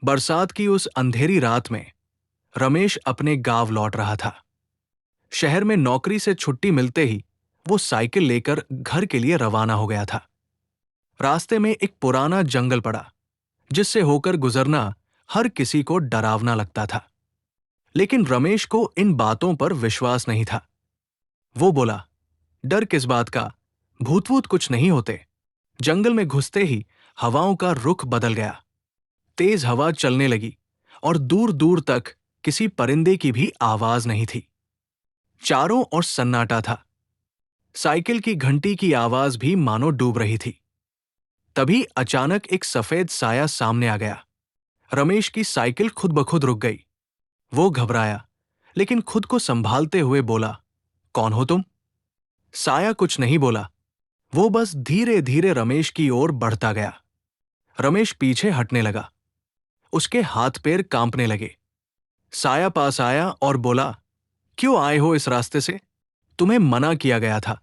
बरसात की उस अंधेरी रात में रमेश अपने गांव लौट रहा था। शहर में नौकरी से छुट्टी मिलते ही वो साइकिल लेकर घर के लिए रवाना हो गया था। रास्ते में एक पुराना जंगल पड़ा, जिससे होकर गुजरना हर किसी को डरावना लगता था। लेकिन रमेश को इन बातों पर विश्वास नहीं था। वो बोला, डर किस बात का, भूत वूत कुछ नहीं होते। जंगल में घुसते ही हवाओं का रुख बदल गया। तेज हवा चलने लगी और दूर दूर तक किसी परिंदे की भी आवाज नहीं थी। चारों ओर सन्नाटा था। साइकिल की घंटी की आवाज भी मानो डूब रही थी। तभी अचानक एक सफेद साया सामने आ गया। रमेश की साइकिल खुद ब खुद रुक गई। वो घबराया, लेकिन खुद को संभालते हुए बोला, कौन हो तुम? साया कुछ नहीं बोला। वो बस धीरे धीरे रमेश की ओर बढ़ता गया। रमेश पीछे हटने लगा। उसके हाथ पैर कांपने लगे। साया पास आया और बोला, क्यों आए हो इस रास्ते से? तुम्हें मना किया गया था।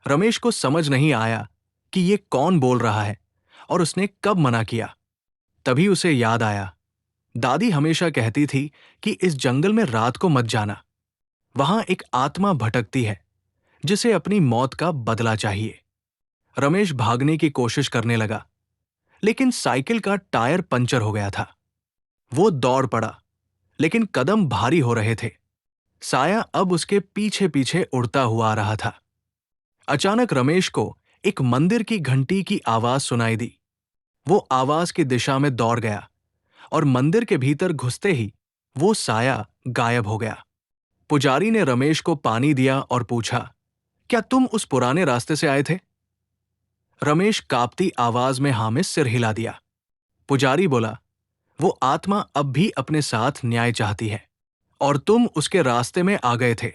रमेश को समझ नहीं आया कि ये कौन बोल रहा है और उसने कब मना किया। तभी उसे याद आया, दादी हमेशा कहती थी कि इस जंगल में रात को मत जाना। वहां एक आत्मा भटकती है, जिसे अपनी मौत का बदला चाहिए। रमेश भागने की कोशिश करने लगा, लेकिन साइकिल का टायर पंचर हो गया था। वो दौड़ पड़ा, लेकिन कदम भारी हो रहे थे। साया अब उसके पीछे पीछे उड़ता हुआ आ रहा था। अचानक रमेश को एक मंदिर की घंटी की आवाज सुनाई दी। वो आवाज की दिशा में दौड़ गया और मंदिर के भीतर घुसते ही वो साया गायब हो गया। पुजारी ने रमेश को पानी दिया और पूछा, क्या तुम उस पुराने रास्ते से आए थे? रमेश कांपती आवाज में हाँ में सिर हिला दिया। पुजारी बोला, वो आत्मा अब भी अपने साथ न्याय चाहती है और तुम उसके रास्ते में आ गए थे।